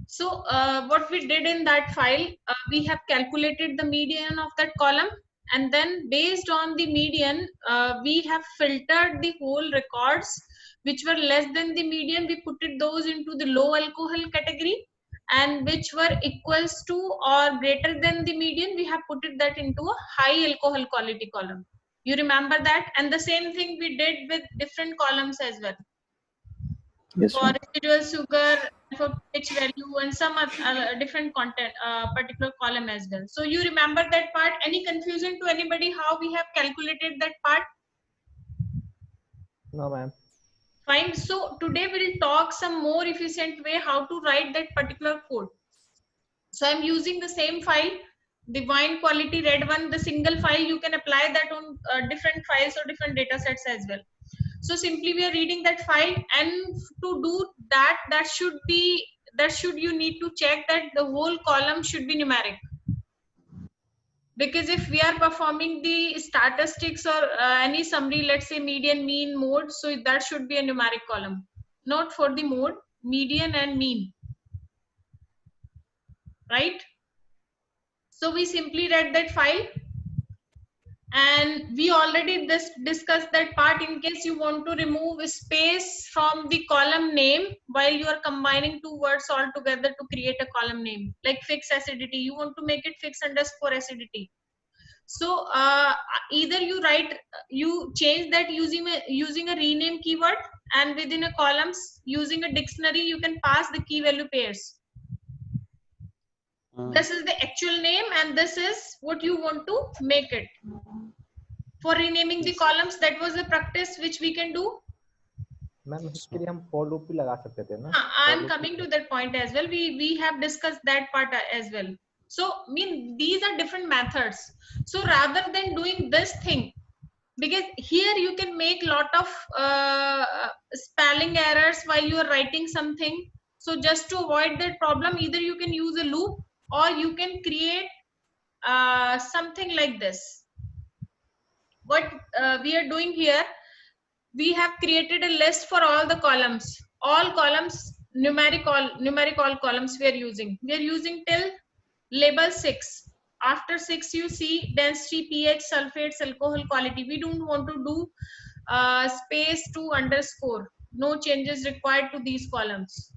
So what we did in that file, we have calculated the median of that column, and then based on the median, we have filtered the whole records which were less than the median. We put those into the low alcohol category, and which were equals to or greater than the median, we have put that into a high alcohol quality column. You remember that? And the same thing we did with different columns as well. Yes, For ma'am. residual sugar, for pH value, and some different content, particular column as well. So you remember that part? Any confusion to anybody how we have calculated that part? No, ma'am. Fine. So today we'll talk some more efficient way how to write that particular code. So I'm using the same file, the wine quality red one, the single file. You can apply that on different files or different data sets as well. So simply we are reading that file, and to do that, that should you need to check that the whole column should be numeric. Because if we are performing the statistics or any summary, let's say median, mean, mode, so that should be a numeric column, not for the mode, median and mean, right? So we simply read that file, and we already discussed that part. In case you want to remove space from the column name while you are combining two words all together to create a column name, like fixed acidity, you want to make it fixed underscore acidity. So either you change that using a rename keyword, and within a columns using a dictionary you can pass the key value pairs. This is the actual name, and this is what you want to make it. For renaming the columns, that was the practice which we can do. Ma'am इसके लिए हम for loop भी लगा सकते थे ना? I am coming to that point as well. We have discussed that part as well. So these are different methods. So rather than doing this thing, because here you can make lot of spelling errors while you are writing something. So just to avoid that problem, either you can use a loop or you can create something like this. What we are doing here, we have created a list for all the columns. All columns, numeric all columns we are using. We are using till label 6. After 6 you see density, pH, sulfates, alcohol quality. We don't want to do space to underscore. No changes required to these columns,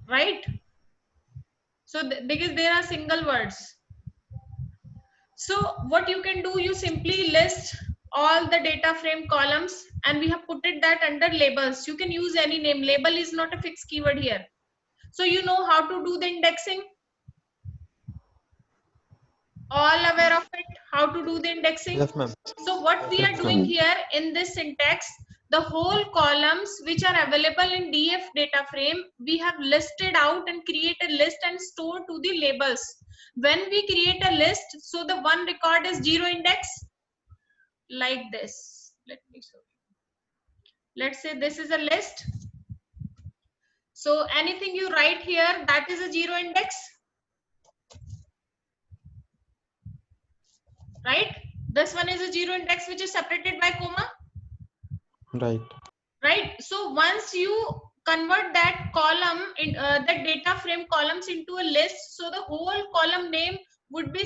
right? So because there are single words. So what you can do, you simply list all the data frame columns, and we have put it that under labels. You can use any name. Label is not a fixed keyword here. So you know how to do the indexing? All aware of it, how to do the indexing? Yes, ma'am. So what we are doing here in this syntax, the whole columns which are available in DF data frame, we have listed out and create a list and store to the labels. When we create a list, so the one record is 0 index, like this. Let me show you. Let's say this is a list. So anything you write here, that is a 0 index, right? This one is a 0 index which is separated by comma, Right. right? So once you convert that column in the data frame columns into a list, so the whole column name would be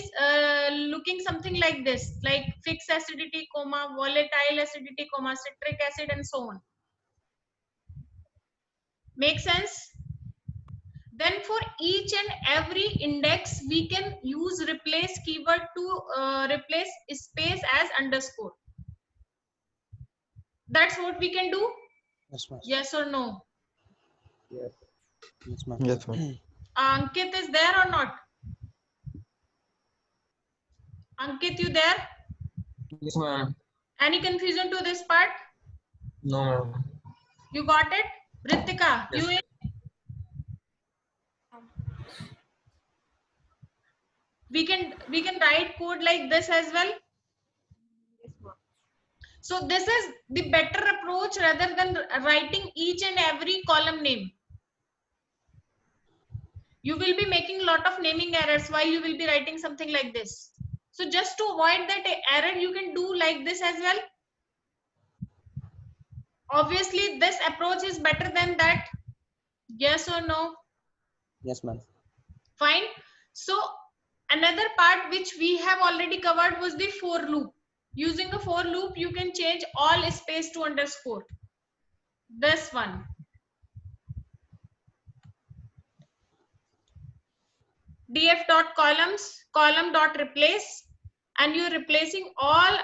looking something like this, like fixed acidity, comma, volatile acidity, comma, citric acid, and so on. Make sense? Then for each and every index, we can use replace keyword to replace space as underscore. That's what we can do. Yes, ma'am. Yes or no? Yes. Yes, ma'am. Yes, ma'am. Ankit is there or not? Ankit, you there? Yes, ma'am. Any confusion to this part? No, ma'am. You got it? Ritika, Yes. you in? We can write code like this as well. So this is the better approach rather than writing each and every column name. You will be making a lot of naming errors while you will be writing something like this. So just to avoid that error, you can do like this as well. Obviously, this approach is better than that. Yes or no? Yes, ma'am. Fine. So another part which we have already covered was the for loop. Using a for loop, you can change all space to underscore. This one. df dot columns, column dot replace, and you're replacing all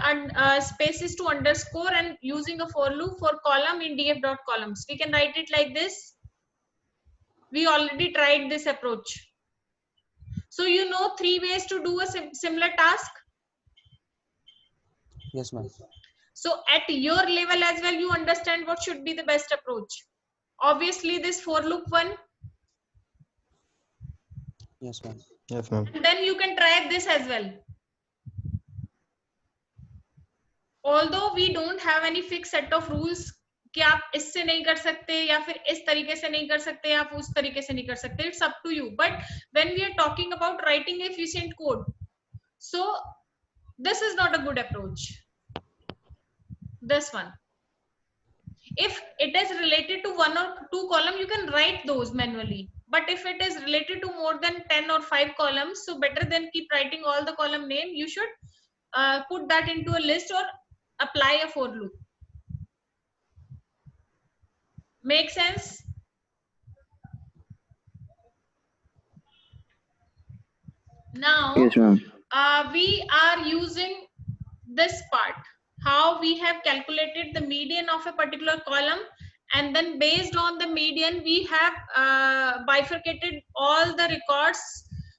spaces to underscore and using a for loop for column in df dot columns. We can write it like this. We already tried this approach. So you know 3 ways to do a similar task. Yes, ma'am. So at your level as well, you understand what should be the best approach. Obviously this for loop one, Yes, ma'am. Yes, ma'am. and then you can try this as well. Although we don't have any fixed set of rules कि आप इससे नहीं कर सकते या फिर इस तरीके से नहीं कर सकते या आप उस तरीके से नहीं कर सकते, it's up to you. But when we are talking about writing efficient code, so this is not a good approach. This one, if it is related to 1 or 2 column, you can write those manually. But if it is related to more than 10 or 5 columns, so better than keep writing all the column name, you should put that into a list or apply a for loop. Make sense? Now Yes, ma'am. we are using this part, how we have calculated the median of a particular column, and then based on the median we have bifurcated all the records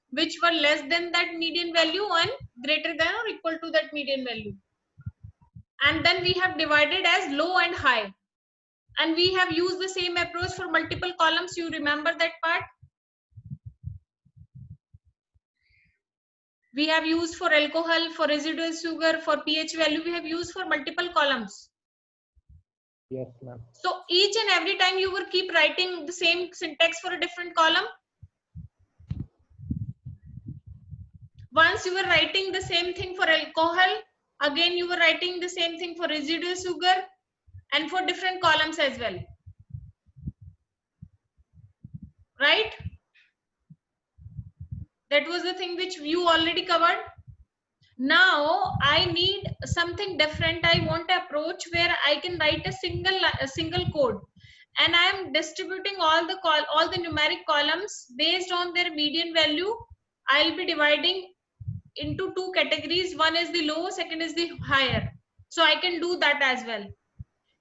which were less than that median value and greater than or equal to that median value, and then we have divided as low and high, and we have used the same approach for multiple columns. You remember that part? We have used for alcohol, for residual sugar, for pH value, we have used for multiple columns. Yes, ma'am. So each and every time you will keep writing the same syntax for a different column. Once you were writing the same thing for alcohol, again you were writing the same thing for residual sugar and for different columns as well. Right? That was the thing which you already covered. Now I need something different. I want an approach where I can write a single code, and I am distributing all the numeric columns based on their median value. I'll be dividing into 2 categories. One is the low, second is the higher. So I can do that as well.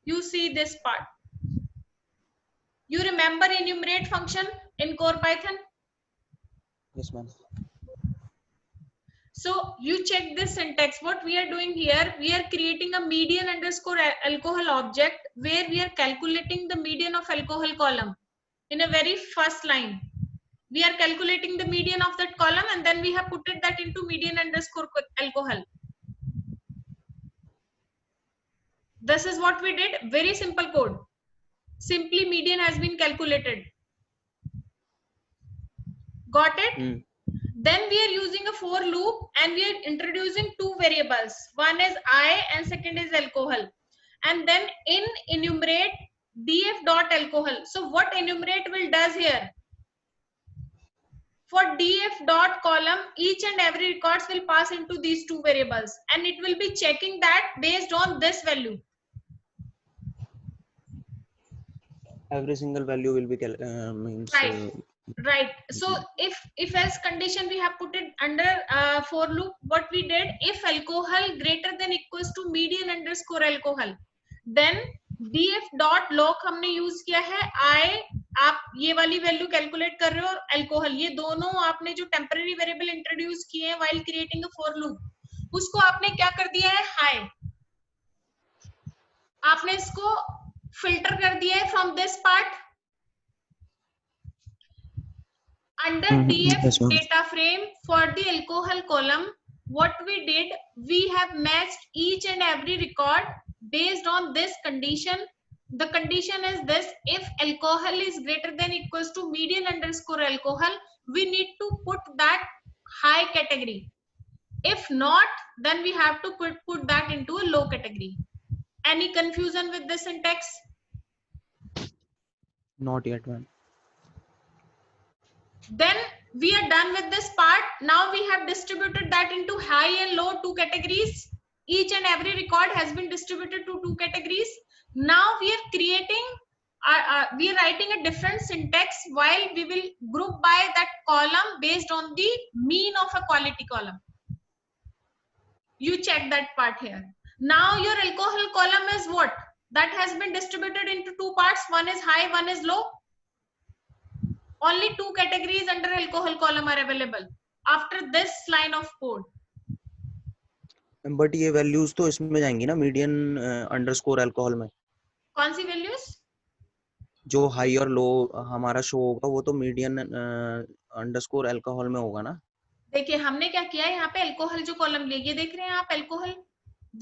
You see this part. You remember enumerate function in core Python? Yes, ma'am. So you check this syntax. What we are doing here, we are creating a median underscore alcohol object where we are calculating the median of alcohol column in a very first line. We are calculating the median of that column and then we have put it that into median underscore alcohol. This is what we did. Very simple code. Simply median has been calculated. Got it? Then we are using a for loop and we are introducing 2 variables. One is I and second is alcohol. And then in enumerate df dot alcohol. So what enumerate will does here? For df dot column, each and every records will pass into these 2 variables and it will be checking that based on this value. Every single value will be means. Right. So if else condition we have put it under for loop, what we did, if alcohol greater than equals to median underscore alcohol, then df dot log हमने use किया है I, आप ये वाली value calculate कर रहे हो और अल्कोहल, ये दोनों आपने जो टेम्पररी वेरिएबल इंट्रोड्यूस किए हैं while creating a for loop, उसको आपने क्या कर दिया है हाई, आपने इसको फिल्टर कर दिया है from this part under df data frame for the alcohol column. What we did, we have matched each and every record based on this condition. The condition is this: if alcohol is greater than equals to median underscore alcohol, we need to put that high category. If not, then we have to put that into a low category. Any confusion with this syntax? Not yet, ma'am. Then we are done with this part. Now we have distributed that into high and low 2 categories. Each and every record has been distributed to 2 categories. Now we are creating, we are writing a different syntax while we will group by that column based on the mean of a quality column. You check that part here. Now your alcohol column is what? That has been distributed into 2 parts. One is high, one is low. Only 2 categories under alcohol column are available after this line of code. But ये values तो इसमें जाएंगी ना, median underscore alcohol में। कौन सी values? जो high और लो हमारा शो होगा वो तो मीडियन अंडरस्कोर अल्कोहल में होगा ना। देखिए हमने क्या किया है, यहाँ पे अल्कोहल जो कॉलम ले, ये देख रहे हैं आप alcohol,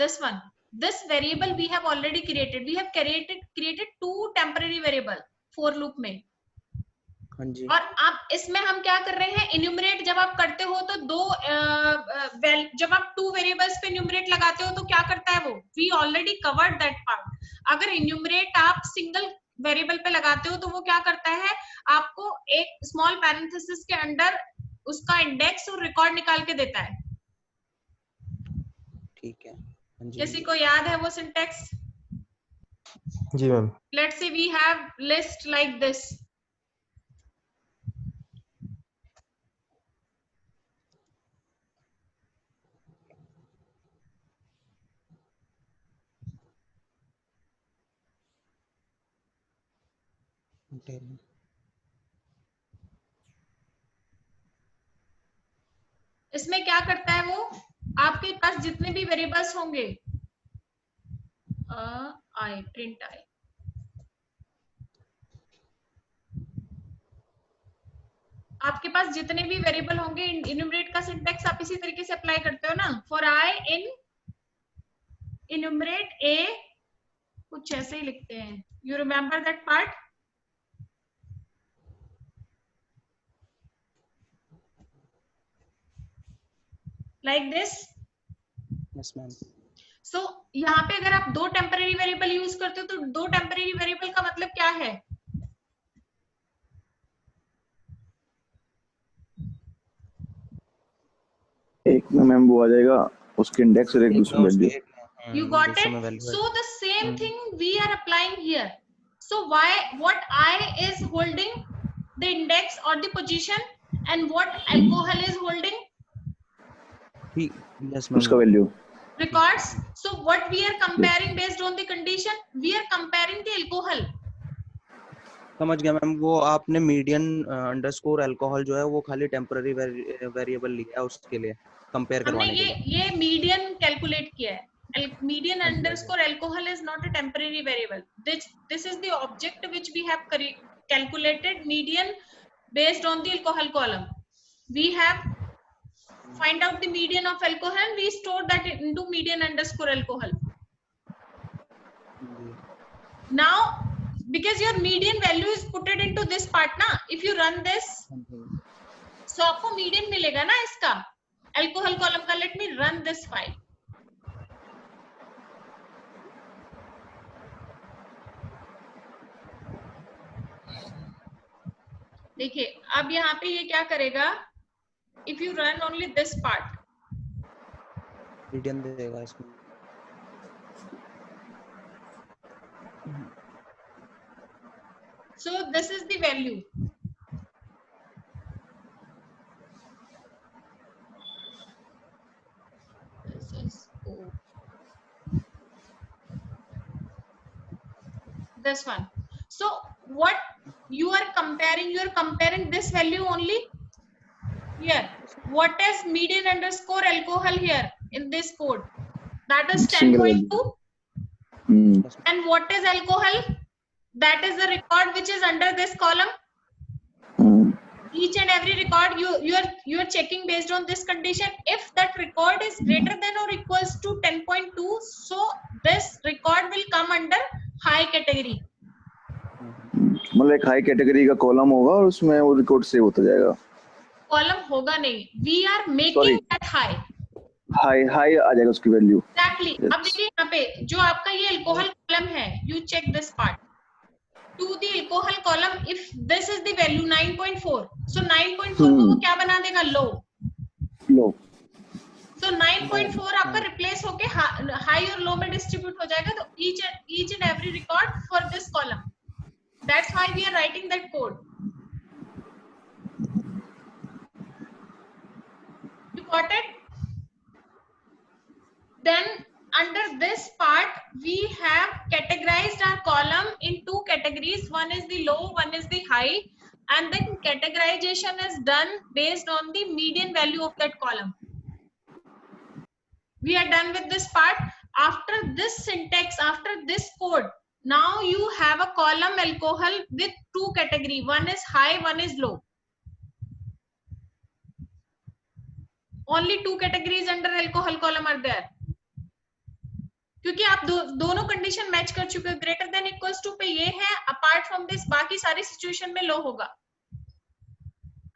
this one, this variable we have already created, we have created 2 temporary variable for loop में। हाँ जी। और आप इसमें हम क्या कर रहे हैं, इन्यूमरेट जब आप करते हो तो जब आप 2 वेरिएबल्स पे इन्यूमरेट लगाते हो तो क्या करता है वो, we already covered that part. अगर इन्यूमरेट आप सिंगल वेरिएबल पे लगाते हो तो वो क्या करता है, आपको एक स्मॉल पैरेंथेसिस के अंदर उसका इंडेक्स और रिकॉर्ड निकाल के देता है। ठीक है। हाँ जी। किसी को याद है वो सिंटेक्स? जी ma'am. Let's say we have list like this, इसमें क्या करता है वो, आपके पास जितने भी वेरिएबल्स होंगे, आई प्रिंट आई, आपके पास जितने भी वेरिएबल होंगे, इन्यूमरेट का सिंटेक्स आप इसी तरीके से अप्लाई करते हो ना। फॉर आई इन इन्यूमरेट ए, कुछ ऐसे ही लिखते हैं, you remember that part? Like this. Yes ma'am. So यहाँ पे अगर आप 2 टेम्पररी वेरिएबल यूज करते हो तो 2 टेम्पररी वेरिएबल का मतलब क्या है, एक में मैम वो आ जाएगा उसके इंडेक्स और एक दूसरा value. you got it? So the same thing we are applying here. So what I is holding the index or the position and what alcohol is holding yes ma'am उसका value records. So what we are comparing based on the condition, we are comparing the alcohol. समझ गया ma'am. वो आपने median underscore alcohol जो है वो खाली temporary variable लिया है, उसके लिए कंपेयर हमने करवाने के लिए। ये मीडियन कैलकुलेट किया है। Median underscore alcohol is not a temporary variable. This is the object which we have calculated median based on the alcohol column. We have find out the median of alcohol and we store that into median underscore alcohol. Now because your median value is put it into this part na, if you run this so आपको median मिलेगा ना इसका alcohol column का। Let me run this file. देखिए अब यहाँ पे ये क्या करेगा, if you run only this part, median देगा इसमें। so this is the value. This is this one. So what you are comparing this value only here. What is median underscore alcohol here in this code? That is 10.2. And what is alcohol? That is the record which is under this column. Each and every record you are checking based on this condition. If that record is greater than or equals to 10.2, so this record will come under high category. मतलब एक high category का column होगा और उसमें वो record save होता जाएगा। Column होगा नहीं, we are making that high. High आ जाएगा उसकी वैल्यू। Exactly. अब देखिए यहाँ पे जो आपका ये अल्कोहल कॉलम है, you check this part. to the alcohol column if this is the value 9.4. So 9.4 को वो क्या बना देगा? Low. लो So 9.4 आपका replace होके high और low में distribute हो जाएगा. तो each and every record for this column. That's why we are writing that code. You got it? Then under this part we have categorized our column in two categories. One is the low, one is the high, and then categorization is done based on the median value of that column. We are done with this part. After this syntax, after this code, now you have a column alcohol with two categories. One is high, one is low. Only two categories under alcohol column are there. क्योंकि आप दोनों condition match कर चुके हो. Greater than equals to पे ये है, apart from this बाकी सारी सिचुएशन में लो होगा.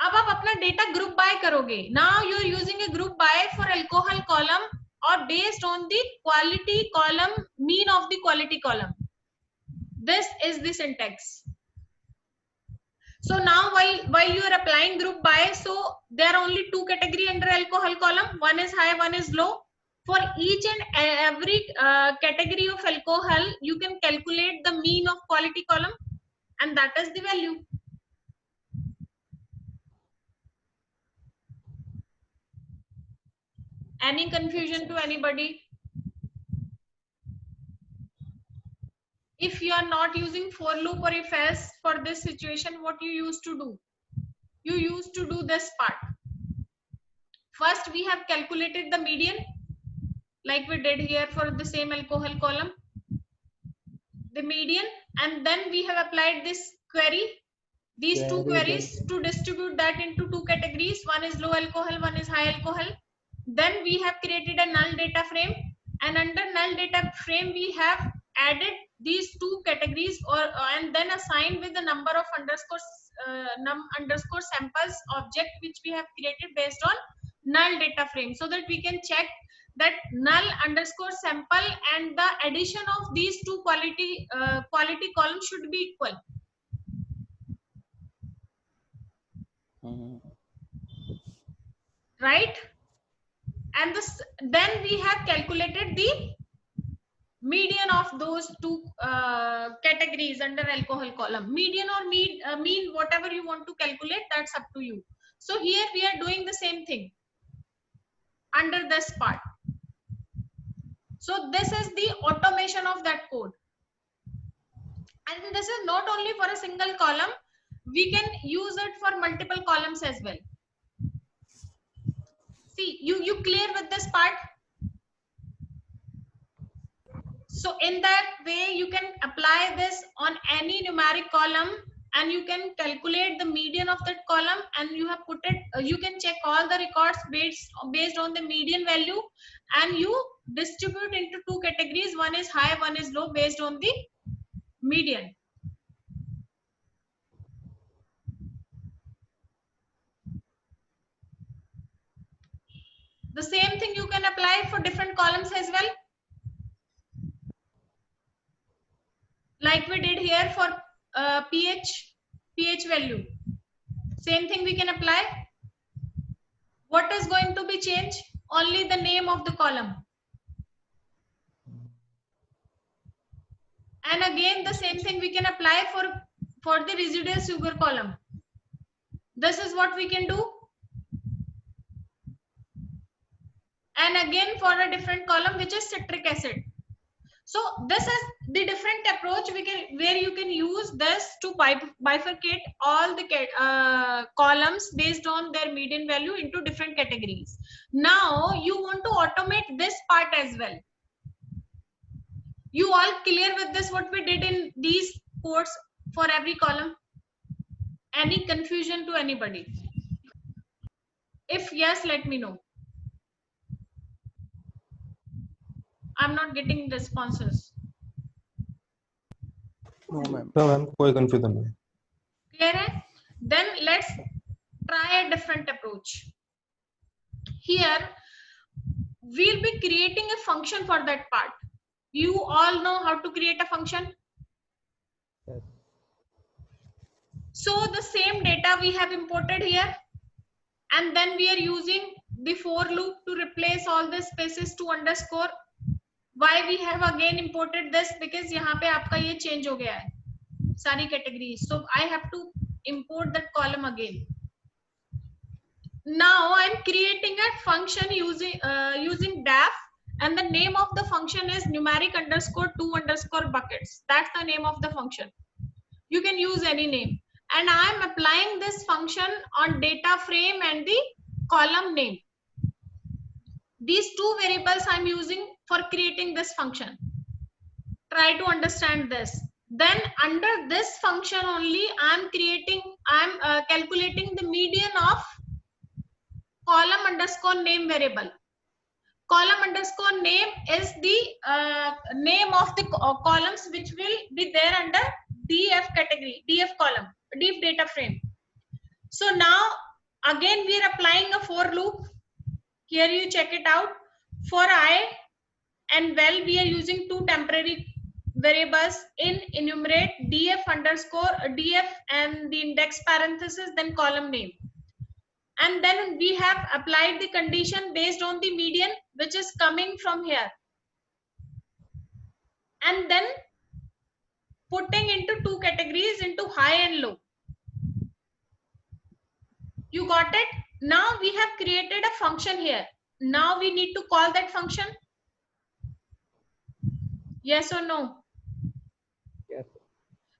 अब आप अपना डेटा ग्रुप बाय करोगे. Now you are using a group by for alcohol column और based on the quality column, mean of the quality column. This is the syntax. So now while you are applying group by, so there are only two category under alcohol column. One is high, one is low. For each and every category of alcohol, you can calculate the mean of quality column, and that is the value. Any confusion to anybody? If you are not using for loop or if else for this situation, what you used to do? You used to do this part. First, we have calculated the median, like we did here for the same alcohol column, the median, and then we have applied this query, these two queries to distribute that into two categories. One is low alcohol, one is high alcohol. Then we have created a null data frame, and under null data frame we have added these two categories and then assigned with the number of underscore samples object which we have created based on null data frame, so that we can check that null underscore sample and the addition of these two quality columns should be equal. Right? And then we have calculated the median of those two categories under alcohol column. Median or mean, whatever you want to calculate, that's up to you. So here we are doing the same thing under this part. So this is the automation of that code. And this is not only for a single column, we can use it for multiple columns as well. See, you clear with this part? So in that way, you can apply this on any numeric column and you can calculate the median of that column, and you have put it, you can check all the records based on the median value, and you distribute into two categories. One is high, one is low based on the median. The same thing you can apply for different columns as well. Like we did here for pH value. Same thing we can apply. What is going to be changed? Only the name of the column. And again, the same thing we can apply for the residual sugar column. This is what we can do. And again for a different column, which is citric acid. So this is the different approach where you can use this to bifurcate all the columns based on their median value into different categories. Now you want to automate this part as well. You all clear with this, what we did in these codes for every column? Any confusion to anybody? If yes, let me know. I'm not getting responses. No, ma'am. No, ma'am, कोई confusion नहीं. Clear hai? Then let's try a different approach. Here, we'll be creating a function for that part. You all know how to create a function? Yes. So the same data we have imported here, and then we are using the for loop to replace all the spaces to underscore. Why we have again imported this? Because यहाँ पे आपका ये change हो गया है सारी categories, so I have to import that column again. Now I'm creating a function using daf, and the name of the function is numeric underscore 2 underscore buckets. That's the name of the function. You can use any name, and I'm applying this function on data frame and the column name. These two variables I'm using for creating this function. Try to understand this. Then under this function only I'm calculating the median of column underscore name variable. Column underscore name is the name of the columns which will be there under df category, df column, def data frame. So now again we are applying a for loop. Here you check it out. For I and well, we are using two temporary variables in enumerate df underscore df and the index parenthesis, then column name. And then we have applied the condition based on the median which is coming from here, and then putting into two categories, into high and low. You got it? Now we have created a function here. Now we need to call that function. Yes or no? Yes.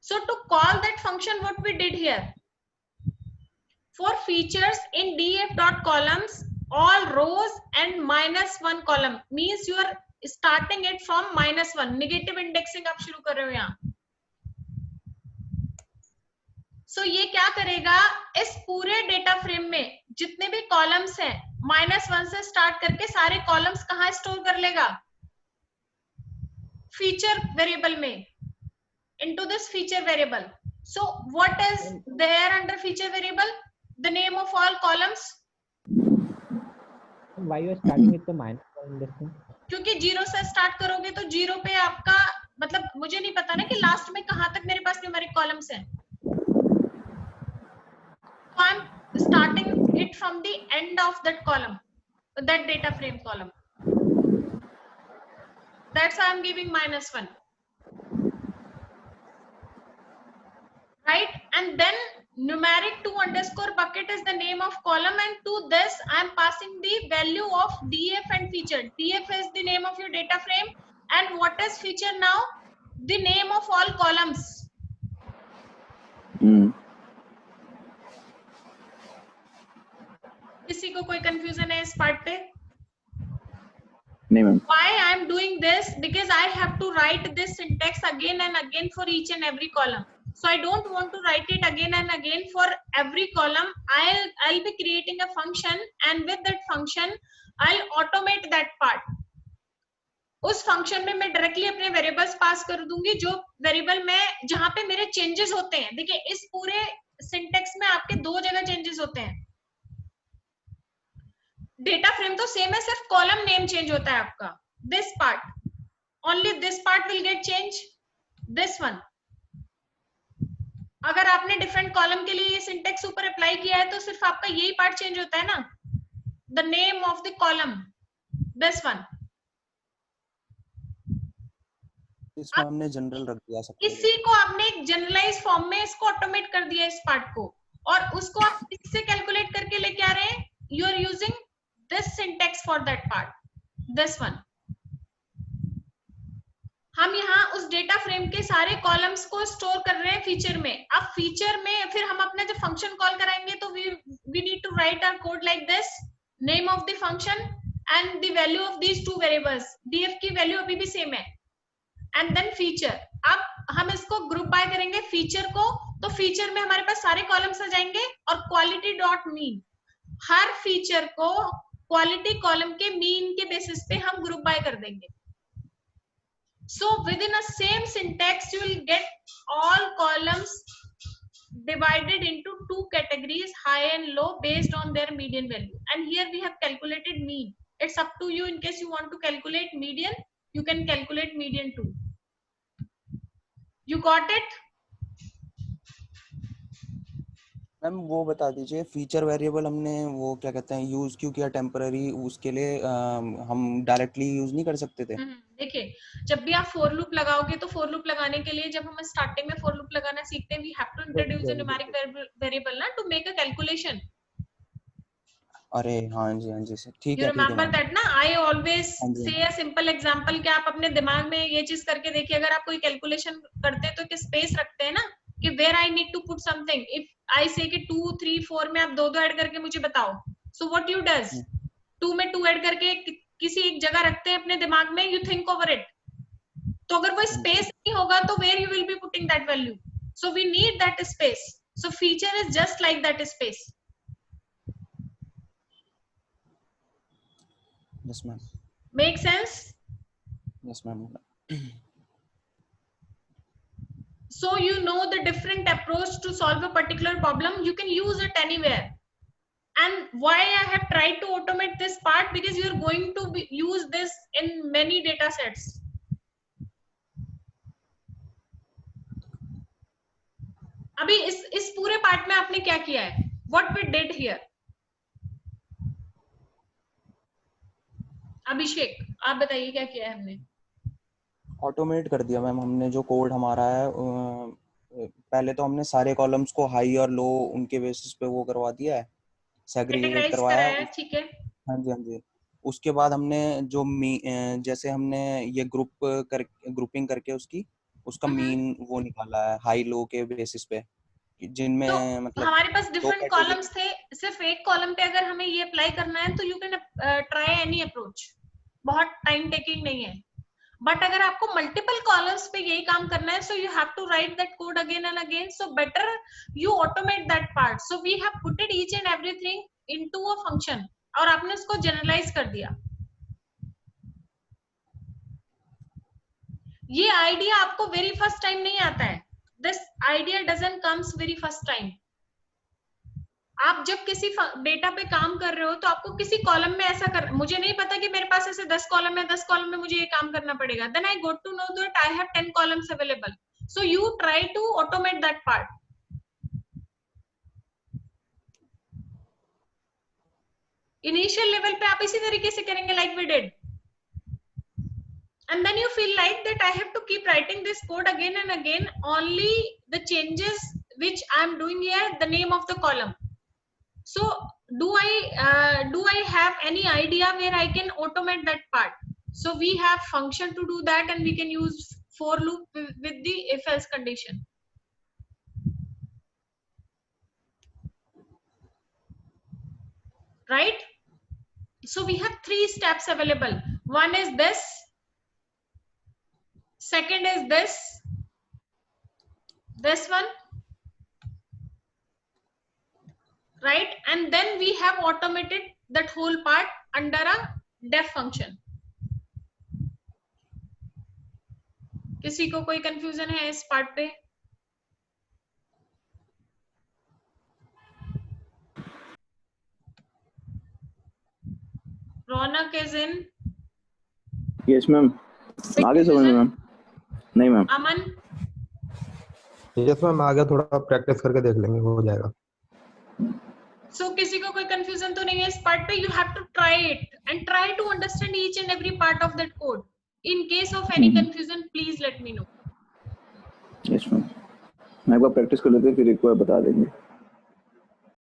So to call that function, what we did here, for features in df.columns, all rows and -1 column, means you are starting it from -1. Negative indexing आप शुरू कर रहे हो यहाँ. So ये क्या करेगा, इस पूरे डेटा फ्रेम में जितने भी कॉलम्स हैं -1 से स्टार्ट करके सारे कॉलम्स कहाँ स्टोर कर लेगा, फीचर वेरिएबल में, into this feature variable. So what is there under feature variable? The name of all columns. Why you are starting with the -1 in this thing? क्योंकि 0 से स्टार्ट करोगे तो 0 पे आपका मतलब मुझे नहीं पता ना कि लास्ट में कहां तक मेरे पास न्यूमेरिक कॉलम्स हैं. So I'm starting it from the end of that column, that data frame column. That's why I'm giving -1. Right? And then numeric 2 underscore bucket is the name of column, and to this I am passing the value of df and feature. Df is the name of your data frame, and what is feature now? The name of all columns. किसी को कोई confusion है इस part पे? नहीं ma'am. Why I am doing this? Because I have to write this syntax again and again for each and every column. So I don't want to write it again and again for every column. I'll be creating a function, and with that function I'll automate that part. उस function में मैं directly अपने variables pass कर दूंगी, जो variable में जहां पे मेरे changes होते हैं. देखिए इस पूरे syntax में आपके दो जगह changes होते हैं. डेटा फ्रेम तो सेम है, सिर्फ कॉलम नेम चेंज होता है आपका. This part, only this part will get change. This one, अगर आपने डिफरेंट कॉलम के लिए ये सिंटेक्स ऊपर अप्लाई किया है तो सिर्फ आपका यही पार्ट चेंज होता है ना, the name of the column. This one, इसमें हमने जनरल रख दिया सब. इसी को आपने एक जनरलाइज फॉर्म में इसको ऑटोमेट कर दिया इस पार्ट को, और उसको आप इससे कैलकुलेट करके लेके आ रहे हैं. You are using this syntax for that part. This one, हम यहाँ उस डेटा फ्रेम के सारे कॉलम्स को स्टोर कर रहे हैं फीचर में. अब फीचर में फिर हम अपना जब फंक्शन कॉल कराएंगे तो we need to write our code like this. Name of the function and the value of these two variables. df की वैल्यू अभी भी सेम है, and then feature. अब हम इसको ग्रुप बाय करेंगे फीचर को, तो फीचर में हमारे पास सारे कॉलम्स आ जाएंगे, और क्वालिटी डॉट मीन, हर फीचर को क्वालिटी कॉलम के मीन के बेसिस पे हम ग्रुप बाय कर देंगे. So within a same syntax you will get all columns divided into two categories, high and low, based on their median value. And here we have calculated mean. It's up to you. In case you want to calculate median, you can calculate median too. You got it? Ma'am वो बता दीजिए feature variable हमने वो क्या कहते हैं use क्यों किया टेम्पररी, उसके लिए हम डायरेक्टली यूज नहीं कर सकते थे? देखिए, जब भी आप फॉर लूप लगाओगे तो फॉर लूप लगाने के लिए जब हम स्टार्टिंग में फॉर लूप लगाना सीखते हैं, we have to introduce a numeric variable ना टू मेक अ कैलकुलेशन. अरे हाँ जी सर, ठीक You है remember मैम। that ना? I always हाँ जी say a simple example कि आप अपने दिमाग में ये चीज करके देखिए, अगर आप कोई कैलकुलेशन करते हैं तो एक स्पेस रखते हैं ना कि where I need to put something. If I say कि 2, 3, 4 में आप दो ऐड करके मुझे बताओ. So what you does? 2 में 2 ऐड करके किसी एक जगह रखते हैं अपने दिमाग में, you think over it. तो अगर वो स्पेस नहीं होगा तो where you will be putting that value? So we need that space. So feature is just like that space. Yes ma'am. Make sense? Yes ma'am. So you know the different approach to solve a particular problem, you can use it anywhere. And why I have tried to automate this part, because you are going to use this in many data sets. अभी इस पूरे part में आपने क्या किया है? What we did here? अभिषेक आप बताइए क्या किया है हमने? ऑटोमेट कर दिया मैम हमने, जो कोड हमारा है पहले तो हमने सारे कॉलम्स को हाई और लो उनके बेसिस पे वो करवा दिया है, सेग्रीगेट कैटेगराइज करवाया कराया, है। ठीक है। हाँ जी। उसके बाद हमने जो जैसे हमने ये ग्रुपिंग करके उसका मीन वो निकाला है हाई लो के बेसिस पे, जिनमें तो मतलब हमारे पास दो डिफरेंट कैटेगरी। कॉलम्स थे, सिर्फ एक कॉलम पे अगर हमें ये अप्लाई करना है तो you can try any approach, बहुत टाइम टेकिंग नहीं है। बट अगर आपको मल्टीपल कॉलम्स पे यही काम करना है, so you have to write that code again and again, so better you automate that part. So we have putted each and everything into a function, और आपने उसको जनरलाइज कर दिया। ये आइडिया आपको वेरी फर्स्ट टाइम नहीं आता है, this idea doesn't comes very first time. आप जब किसी डेटा पे काम कर रहे हो तो आपको किसी कॉलम में ऐसा कर, मुझे नहीं पता कि मेरे पास ऐसे 10 कॉलम है, 10 कॉलम में मुझे ये काम करना पड़ेगा, then I got to know that I have 10 columns available, so you try to automate that part. Initial level पे आप इसी तरीके से करेंगे like we did, and then you feel like that I have to keep writing this code again and again, only the changes which I am doing here, the name of the column. So do I have any idea where I can automate that part? So we have function to do that, and we can use for loop with the if else condition, right? So we have 3 steps available. One is this, second is this one, right? And then we have automated that whole part under a def function. किसी को कोई confusion है इस part पे? रौनक is in? Yes ma'am, आगे समझ में ma'am. नहीं मैम। अमन? यस मैम, आगे थोड़ा प्रैक्टिस करके देख लेंगे, हो जाएगा। So किसी को कोई कंफ्यूजन तो नहीं है इस पार्ट पे? You have to try it and try to understand each and every part of that code. In case of any confusion, please let me know. Yes ma'am, मैं एक बार प्रैक्टिस कर लेते हैं फिर एक बार बता देंगे।